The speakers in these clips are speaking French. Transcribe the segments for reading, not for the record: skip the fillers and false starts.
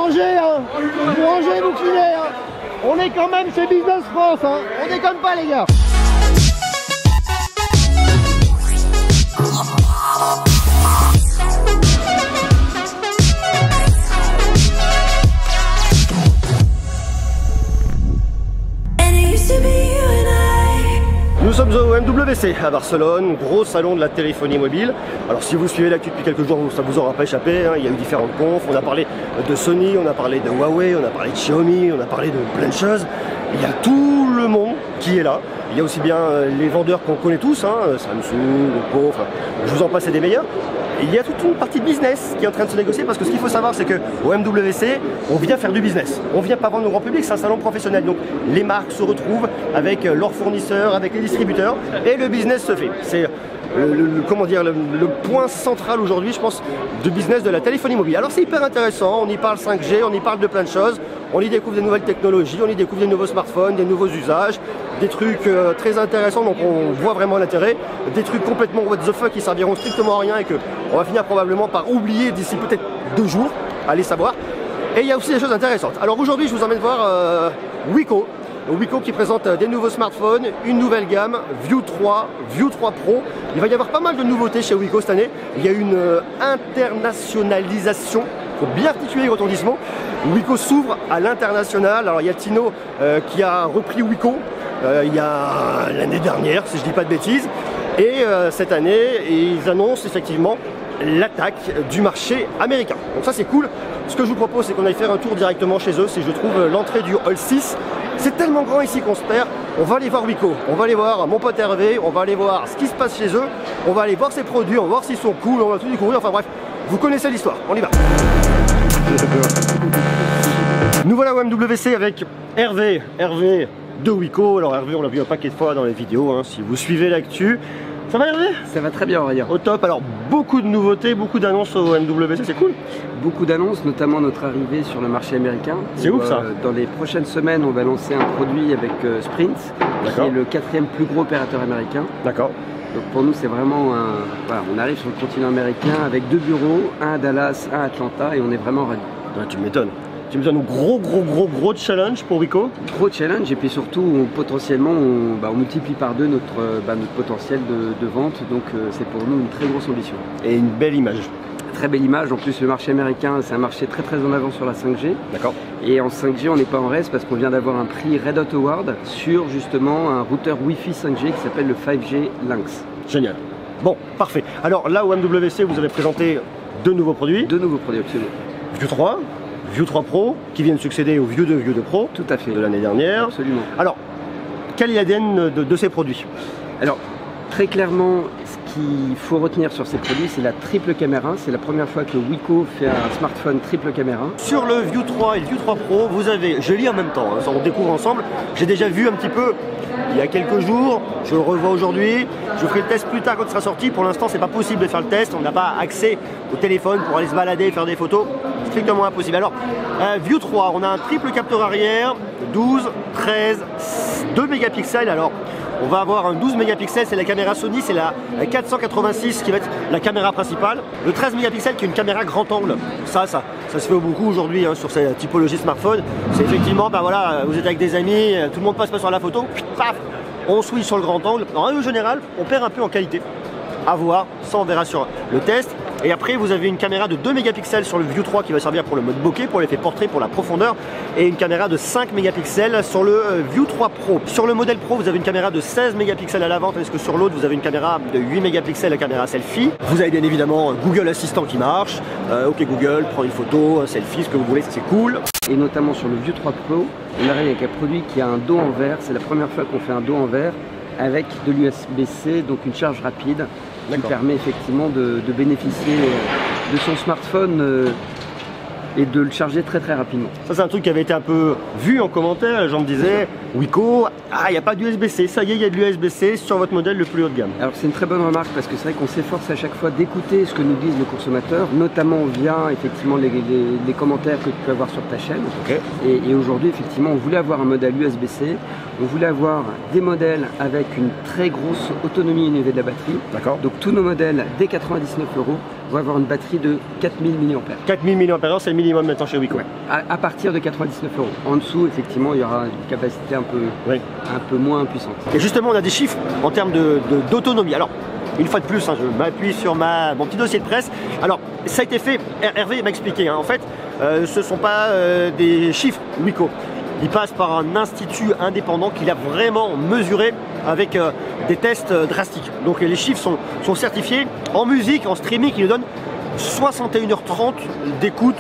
boulanger, hein. Boulanger, bouquinier, hein. On est quand même chez Business France, hein. On déconne pas les gars. Nous sommes au MWC à Barcelone, gros salon de la téléphonie mobile. Alors si vous suivez l'actu depuis quelques jours, ça vous aura pas échappé, hein. Il y a eu différentes confs, on a parlé de Sony, on a parlé de Huawei, on a parlé de Xiaomi, on a parlé de plein de choses. Il y a tout le monde qui est là. Il y a aussi bien les vendeurs qu'on connaît tous, hein, Samsung, Oppo, enfin, je vous en passe des meilleurs. Et il y a toute une partie de business qui est en train de se négocier parce que ce qu'il faut savoir c'est qu'au MWC, on vient faire du business. On vient pas vendre au grand public, c'est un salon professionnel. Donc les marques se retrouvent avec leurs fournisseurs, avec les distributeurs et le business se fait. C'est comment dire, le point central aujourd'hui, je pense, de business de la téléphonie mobile. Alors c'est hyper intéressant, on y parle 5G, on y parle de plein de choses, on y découvre des nouvelles technologies, on y découvre des nouveaux smartphones, des nouveaux usages, des trucs très intéressants, donc on voit vraiment l'intérêt, des trucs complètement what the fuck qui serviront strictement à rien et que on va finir probablement par oublier d'ici peut-être 2 jours, allez savoir. Et il y a aussi des choses intéressantes. Alors aujourd'hui je vous emmène voir Wiko. Wiko qui présente des nouveaux smartphones, une nouvelle gamme, View 3, View 3 Pro. Il va y avoir pas mal de nouveautés chez Wiko cette année. Il y a une internationalisation, il faut bien articuler les retentissement. Wiko s'ouvre à l'international. Alors il y a Tino qui a repris Wiko il y a l'année dernière, si je dis pas de bêtises. Et cette année, ils annoncent effectivement l'attaque du marché américain. Donc ça c'est cool. Ce que je vous propose, c'est qu'on aille faire un tour directement chez eux. C'est je trouve l'entrée du Hall 6. C'est tellement grand ici qu'on se perd. On va aller voir Wiko, on va aller voir mon pote Hervé, on va aller voir ce qui se passe chez eux, on va aller voir ses produits, on va voir s'ils sont cool, on va tout découvrir. Enfin bref, vous connaissez l'histoire, on y va. Nous voilà au MWC avec Hervé de Wiko. Alors Hervé, on l'a vu un paquet de fois dans les vidéos, hein, si vous suivez l'actu. Ça va Hervé? Ça va très bien Aurélien. Au top, alors beaucoup de nouveautés, beaucoup d'annonces au MWC, c'est cool. Beaucoup d'annonces, notamment notre arrivée sur le marché américain. C'est ouf ça. Dans les prochaines semaines, on va lancer un produit avec Sprint, qui est le 4e plus gros opérateur américain. D'accord. Donc pour nous c'est vraiment un... Voilà, on arrive sur le continent américain avec 2 bureaux, un à Dallas, un à Atlanta et on est vraiment ravis. Ouais, tu m'étonnes. Tu me donnes un gros challenge pour Wiko. Gros challenge et puis surtout potentiellement on multiplie par 2 notre potentiel de vente, donc c'est pour nous une très grosse ambition. Et une belle image. Très belle image, en plus le marché américain c'est un marché très en avant sur la 5G. D'accord. Et en 5G on n'est pas en reste parce qu'on vient d'avoir un prix Red Dot Award sur justement un routeur Wi-Fi 5G qui s'appelle le 5G Lynx. Génial. Bon, parfait. Alors là au MWC vous avez présenté 2 nouveaux produits. 2 nouveaux produits, absolument. View 3. View 3 Pro qui viennent succéder au View 2, View 2 Pro. Tout à fait. De l'année dernière. Absolument. Alors, quel est l'ADN de ces produits? Alors, très clairement, ce qu'il faut retenir sur ces produits, c'est la triple caméra. C'est la première fois que Wiko fait un smartphone triple caméra. Sur le View 3 et le View 3 Pro, vous avez, je lis en même temps, hein, on découvre ensemble. J'ai déjà vu un petit peu il y a quelques jours, je le revois aujourd'hui. Je ferai le test plus tard quand il sera sorti. Pour l'instant, c'est pas possible de faire le test. On n'a pas accès au téléphone pour aller se balader, faire des photos. Strictement impossible. Alors, View 3, on a un triple capteur arrière, 12, 13, 2 mégapixels. Alors, on va avoir un 12 mégapixels, c'est la caméra Sony, c'est la 486 qui va être la caméra principale. Le 13 mégapixels qui est une caméra grand angle. Ça se fait beaucoup aujourd'hui hein, sur cette typologie smartphone. C'est effectivement, ben voilà, vous êtes avec des amis, tout le monde passe pas sur la photo, paf, on switch sur le grand angle. En règle générale, on perd un peu en qualité. À voir, ça on verra sur le test. Et après vous avez une caméra de 2 mégapixels sur le View 3 qui va servir pour le mode bokeh, pour l'effet portrait, pour la profondeur, et une caméra de 5 mégapixels sur le View 3 Pro. Sur le modèle Pro vous avez une caméra de 16 mégapixels à l'avant, tandis que sur l'autre vous avez une caméra de 8 mégapixels, la caméra selfie. Vous avez bien évidemment Google Assistant qui marche, ok Google, prends une photo, un selfie, ce que vous voulez, c'est cool. Et notamment sur le View 3 Pro, on arrive avec un produit qui a un dos en verre, c'est la première fois qu'on fait un dos en verre avec de l'USB-C, donc une charge rapide qui permet effectivement de bénéficier de son smartphone et de le charger très rapidement. Ça c'est un truc qui avait été un peu vu en commentaire, les gens me disaient Wiko, il n'y a pas d'USB-C, ça y est, il y a de l'USB-C sur votre modèle le plus haut de gamme. Alors c'est une très bonne remarque parce que c'est vrai qu'on s'efforce à chaque fois d'écouter ce que nous disent les consommateurs, notamment via effectivement les commentaires que tu peux avoir sur ta chaîne. Et aujourd'hui effectivement on voulait avoir un modèle USB-C, on voulait avoir des modèles avec une très grosse autonomie au niveau de la batterie. Donc tous nos modèles dès 99 € va avoir une batterie de 4000 mAh. 4000 mAh, c'est le minimum maintenant chez Wiko. Ouais. À partir de 99 €. En dessous, effectivement, il y aura une capacité un peu moins puissante. Et justement, on a des chiffres en termes d'autonomie. Alors, une fois de plus, hein, je m'appuie sur mon petit dossier de presse. Alors, ça a été fait, Hervé m'a expliqué, hein, en fait, ce ne sont pas des chiffres Wiko. Il passe par un institut indépendant qu'il a vraiment mesuré avec des tests drastiques. Donc les chiffres sont certifiés. En musique, en streaming, il nous donne 61h30 d'écoute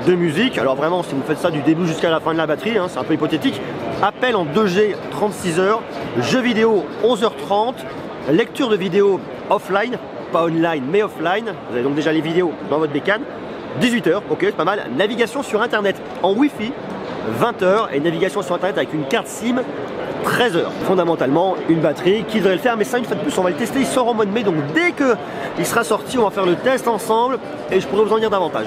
de musique. Alors vraiment, si vous faites ça du début jusqu'à la fin de la batterie, hein, c'est un peu hypothétique. Appel en 2G, 36 heures. Jeux vidéo, 11h30. Lecture de vidéo offline, pas online, mais offline. Vous avez donc déjà les vidéos dans votre bécane. 18 heures, ok, c'est pas mal. Navigation sur Internet en Wi-Fi, 20 heures. Et navigation sur Internet avec une carte SIM, 13 heures. Fondamentalement, une batterie qui devrait le faire, mais ça, une fois de plus, on va le tester. Il sort en mois de mai, donc dès qu'il sera sorti, on va faire le test ensemble et je pourrai vous en dire davantage.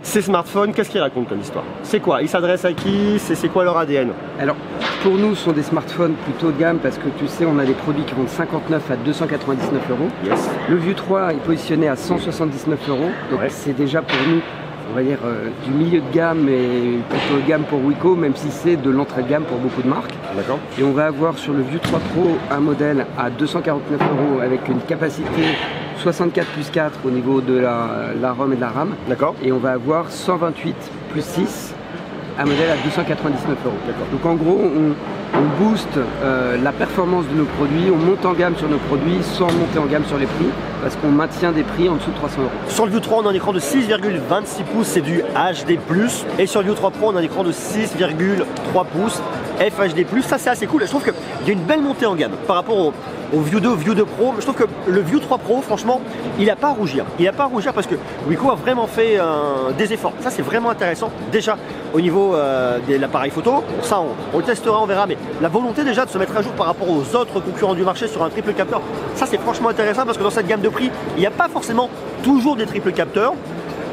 Ces smartphones, qu'est-ce qu'ils racontent comme histoire? C'est quoi? Ils s'adressent à qui? C'est quoi leur ADN? Alors, pour nous, ce sont des smartphones plutôt de gamme parce que tu sais, on a des produits qui vont de 59 à 299 €. Yes. Le View 3 est positionné à 179 €. Donc Ouais. c'est déjà pour nous, on va dire, du milieu de gamme et plutôt de gamme pour Wiko, même si c'est de l'entrée de gamme pour beaucoup de marques. D'accord. Et on va avoir sur le View 3 Pro un modèle à 249 € avec une capacité 64 plus 4 au niveau de la ROM et de la RAM. D'accord. Et on va avoir 128 plus 6, un modèle à 299 €. D'accord. Donc en gros, on booste la performance de nos produits, on monte en gamme sur nos produits sans monter en gamme sur les prix, parce qu'on maintient des prix en dessous de 300 €. Sur le View 3, on a un écran de 6,26 pouces, c'est du HD+. Et sur le View 3 Pro, on a un écran de 6,3 pouces, FHD+. Ça, c'est assez cool. Je trouve qu'il y a une belle montée en gamme par rapport au View 2, View 2 Pro. Je trouve que le View 3 Pro, franchement, il n'a pas à rougir. Il n'a pas à rougir parce que Wiko a vraiment fait des efforts. Ça, c'est vraiment intéressant. Déjà, au niveau de l'appareil photo, ça, on le testera, on verra. Mais la volonté déjà de se mettre à jour par rapport aux autres concurrents du marché sur un triple capteur, ça, c'est franchement intéressant parce que dans cette gamme de prix, il n'y a pas forcément toujours des triples capteurs.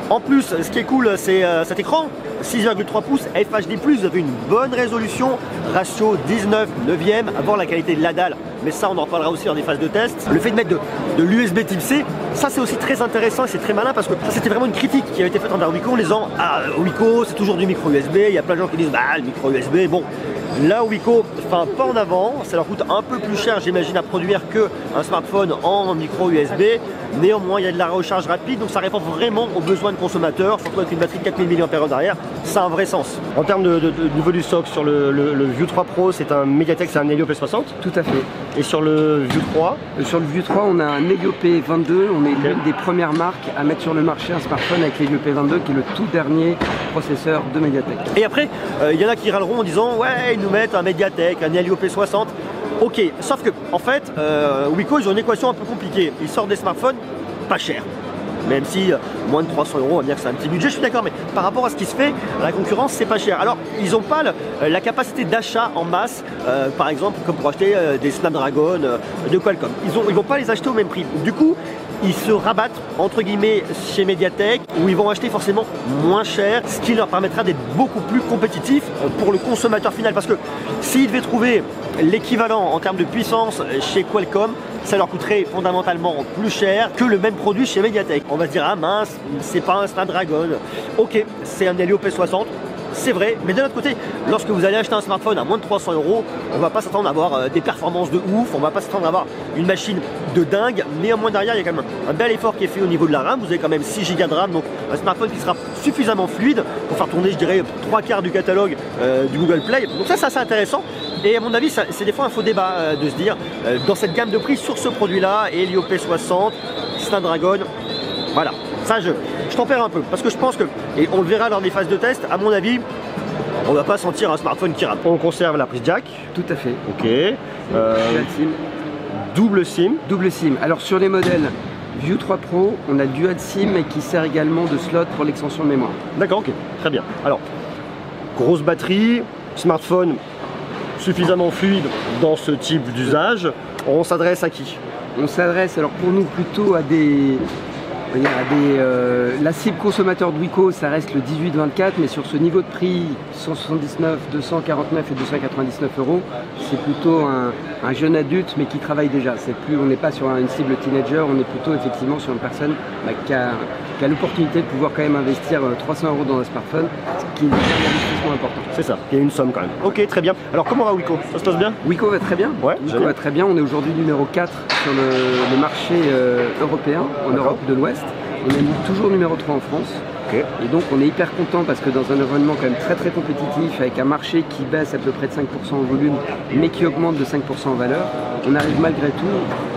En plus, ce qui est cool, c'est cet écran, 6,3 pouces, FHD+, vous avez une bonne résolution, ratio 19/9, avoir la qualité de la dalle, mais ça on en reparlera aussi dans des phases de test. Le fait de mettre de l'USB type C, ça c'est aussi très intéressant et c'est très malin parce que ça c'était vraiment une critique qui avait été faite envers Wiko en disant « Ah, Wiko c'est toujours du micro USB », il y a plein de gens qui disent « Bah, le micro USB, bon ». Là, Wiko fait un pas en avant, ça leur coûte un peu plus cher, j'imagine, à produire qu'un smartphone en micro USB. Néanmoins, il y a de la recharge rapide, donc ça répond vraiment aux besoins de consommateurs, surtout avec une batterie de 4000 mAh derrière, ça a un vrai sens. En termes de niveau du SoC, sur le View 3 Pro, c'est un Mediatek, c'est un Helio P60. Tout à fait. Et sur le View 3? Sur le View 3, on a un Helio P22. On est l'une des premières marques à mettre sur le marché un smartphone avec l'Helio P22, qui est le tout dernier processeur de Mediatek. Et après, il y en a qui râleront en disant « Ouais, ils nous mettent un Mediatek, un Helio P60 ». Ok, sauf que, en fait, Wiko, ils ont une équation un peu compliquée. Ils sortent des smartphones pas chers. Même si moins de 300 €, on va dire que c'est un petit budget, je suis d'accord, mais par rapport à ce qui se fait, la concurrence, c'est pas cher. Alors, ils n'ont pas la capacité d'achat en masse, par exemple, comme pour acheter des Snapdragon de Qualcomm. Ils vont pas les acheter au même prix. Du coup, ils se rabattent, entre guillemets, chez Mediatek, où ils vont acheter forcément moins cher, ce qui leur permettra d'être beaucoup plus compétitifs pour le consommateur final. Parce que s'ils devaient trouver l'équivalent en termes de puissance chez Qualcomm, ça leur coûterait fondamentalement plus cher que le même produit chez Mediatek. On va se dire, ah mince, c'est pas un Snapdragon. Ok, c'est un Helio P60. C'est vrai, mais d'un autre côté, lorsque vous allez acheter un smartphone à moins de 300 €, on va pas s'attendre à avoir des performances de ouf, on va pas s'attendre à avoir une machine de dingue. Néanmoins derrière, il y a quand même un bel effort qui est fait au niveau de la RAM. Vous avez quand même 6 Go de RAM, donc un smartphone qui sera suffisamment fluide pour faire tourner, je dirais, 3/4 du catalogue du Google Play. Donc ça, c'est assez intéressant. Et à mon avis, c'est des fois un faux débat de se dire, dans cette gamme de prix sur ce produit-là, Helio P60, Snapdragon, voilà. Ça, je tempère un peu, parce que je pense que, et on le verra lors des phases de test, à mon avis, on va pas sentir un smartphone qui rame. On conserve la prise jack. Tout à fait. Ok. Dual SIM. Double SIM. Double SIM. Alors sur les modèles View 3 Pro, on a Dual SIM et qui sert également de slot pour l'extension de mémoire. D'accord, ok. Très bien. Alors, grosse batterie, smartphone suffisamment fluide dans ce type d'usage. On s'adresse à qui? On s'adresse alors pour nous plutôt à des Il y a la cible consommateur de Wico, ça reste le 18-24, mais sur ce niveau de prix, 179, 249 et 299 €, c'est plutôt un jeune adulte, mais qui travaille déjà. On n'est pas sur une cible teenager, on est plutôt effectivement sur une personne qui a l'opportunité de pouvoir quand même investir 300 € dans un smartphone, ce qui est un investissement important. C'est ça, il y a une somme quand même. Ok, très bien. Alors comment va Wico? Ça se passe bien? Wico va très bien. Ouais, Wico va très bien. On est aujourd'hui numéro 4 sur le marché européen, en Europe de l'Ouest. On est toujours numéro 3 en France. Okay. Et donc on est hyper content parce que dans un environnement quand même très compétitif, avec un marché qui baisse à peu près de 5% en volume, mais qui augmente de 5% en valeur, on arrive malgré tout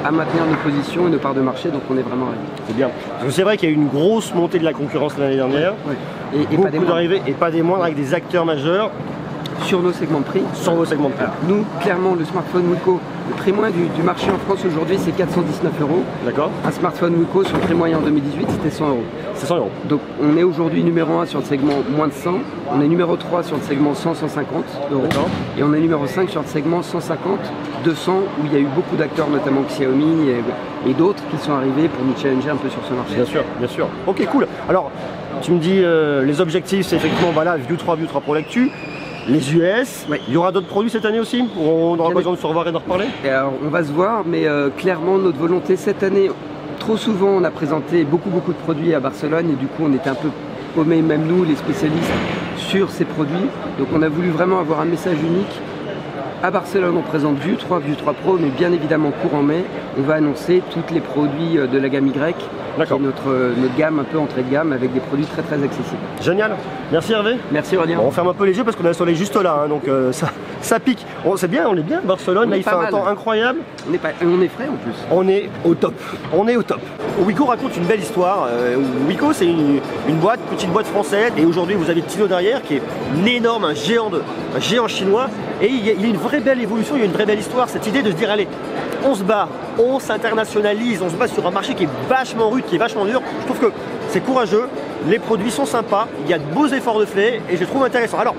à maintenir nos positions et nos parts de marché, donc on est vraiment ravis. C'est bien. C'est vrai qu'il y a eu une grosse montée de la concurrence l'année dernière. Ouais. Et beaucoup d'arrivées, et pas des moindres, avec des acteurs majeurs. Sur nos segments de prix. Sur vos segments de prix. Alors, nous, clairement, le smartphone Wico, le prix moyen du marché en France aujourd'hui, c'est 419 €. D'accord. Un smartphone Wico, sur le prix moyen en 2018, c'était 100 €. C'est 100 €. Donc, on est aujourd'hui numéro 1 sur le segment moins de 100. On est numéro 3 sur le segment 100-150 €. Et on est numéro 5 sur le segment 150-200, où il y a eu beaucoup d'acteurs, notamment Xiaomi et d'autres, qui sont arrivés pour nous challenger un peu sur ce marché. Bien sûr, bien sûr. Ok, cool. Alors, tu me dis, les objectifs, c'est effectivement, voilà, View 3 Pro l'actu. Les US, il y aura d'autres produits cette année aussi? On aura l'occasion de se revoir et d'en reparler? Alors, on va se voir, mais clairement notre volonté cette année, trop souvent on a présenté beaucoup de produits à Barcelone et du coup on était un peu paumés, même nous les spécialistes, sur ces produits. Donc on a voulu vraiment avoir un message unique. À Barcelone, on présente View 3 Pro, mais bien évidemment courant mai, on va annoncer tous les produits de la gamme Y, qui est notre gamme un peu entrée de gamme avec des produits très accessibles. Génial, merci Hervé. Merci Aurélien. Bon, on ferme un peu les yeux parce qu'on a le soleil juste là, hein, donc ça pique. C'est bien, on est bien. Barcelone, là il fait un temps incroyable. On est frais en plus. On est au top, on est au top. Wico raconte une belle histoire. Wico, c'est une petite boîte française, et aujourd'hui vous avez Tino derrière qui est un énorme, un géant chinois, et il y a une vraie belle évolution, il y a une vraie belle histoire, cette idée de se dire allez, on se bat, on s'internationalise, on se bat sur un marché qui est vachement rude, qui est vachement dur. Je trouve que c'est courageux, les produits sont sympas, il y a de beaux efforts de fait et je les trouve intéressants. Alors,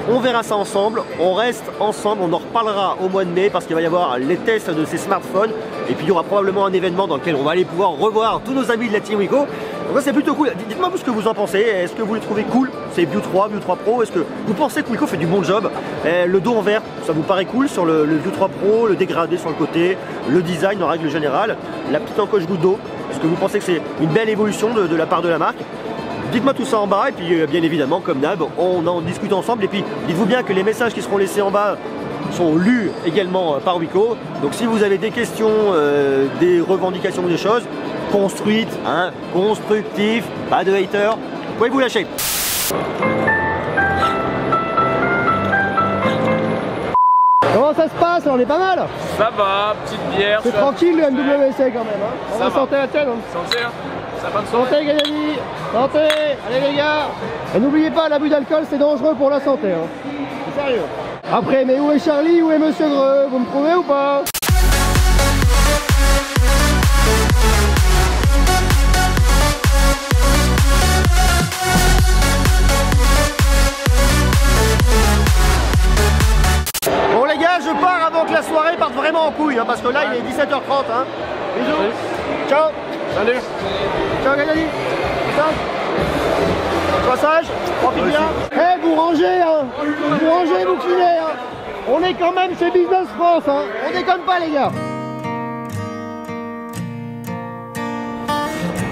on verra ça ensemble, on reste ensemble, on en reparlera au mois de mai parce qu'il va y avoir les tests de ces smartphones et puis il y aura probablement un événement dans lequel on va aller pouvoir revoir tous nos amis de la team Wico. Donc ça c'est plutôt cool. Dites-moi vous ce que vous en pensez. Est-ce que vous les trouvez cool, ces View 3 Pro? Est-ce que vous pensez que Wico fait du bon job? Le dos en vert, ça vous paraît cool sur le View 3 Pro, le dégradé sur le côté, le design en règle générale, la petite encoche goutte d'eau? Est-ce que vous pensez que c'est une belle évolution de la part de la marque? Dites-moi tout ça en bas et puis bien évidemment comme d'hab on en discute ensemble et puis dites-vous bien que les messages qui seront laissés en bas sont lus également par Wico. Donc si vous avez des questions, des revendications ou des choses construites, hein, constructives, pas de haters, vous pouvez vous lâcher. Comment ça se passe? On est pas mal? Ça va, petite bière. C'est tranquille le MWC quand même. Hein. On va santé à tienne. Santé, hein. Ça va de santé Gagnani. Santé. Allez les gars. Et n'oubliez pas, l'abus d'alcool c'est dangereux pour la santé. Hein. C'est sérieux. Après, mais où est Charlie? Où est Monsieur Greux? Vous me trouvez ou pas? Bon les gars, je pars avant que la soirée parte vraiment en couille, hein, parce que là il est 17h30. Hein. Bisous. Salut. Ciao. Salut. Ciao Gagnani. Sois sage, profite bien. Eh, vous rangez, hein. Vous rangez, vous filez, hein. On est quand même chez Business France, hein. On déconne pas les gars.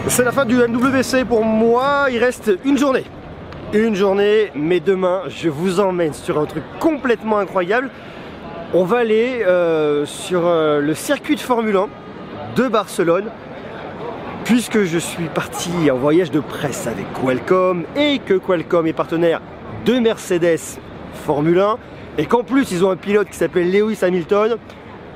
C'est la fin du MWC pour moi, il reste une journée. Une journée, mais demain, je vous emmène sur un truc complètement incroyable. On va aller sur le circuit de Formule 1 de Barcelone, puisque je suis parti en voyage de presse avec Qualcomm et que Qualcomm est partenaire de Mercedes Formule 1 et qu'en plus ils ont un pilote qui s'appelle Lewis Hamilton.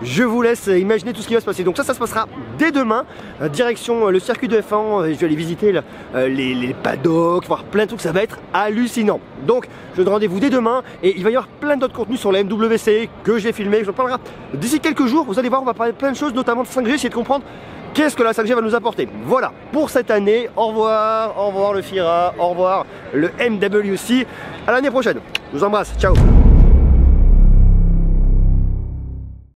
Je vous laisse imaginer tout ce qui va se passer. Donc ça se passera dès demain, direction le circuit de F1. Je vais aller visiter les paddocks, voir plein de trucs, ça va être hallucinant. Donc je donne rendez-vous dès demain et il va y avoir plein d'autres contenus sur la MWC que j'ai filmé, je en parlerai d'ici quelques jours. Vous allez voir, on va parler de plein de choses, notamment de 5G, essayer de comprendre qu'est-ce que la 5G va nous apporter. Voilà pour cette année, au revoir le FIRA, au revoir le MWC, à l'année prochaine. Je vous embrasse, ciao.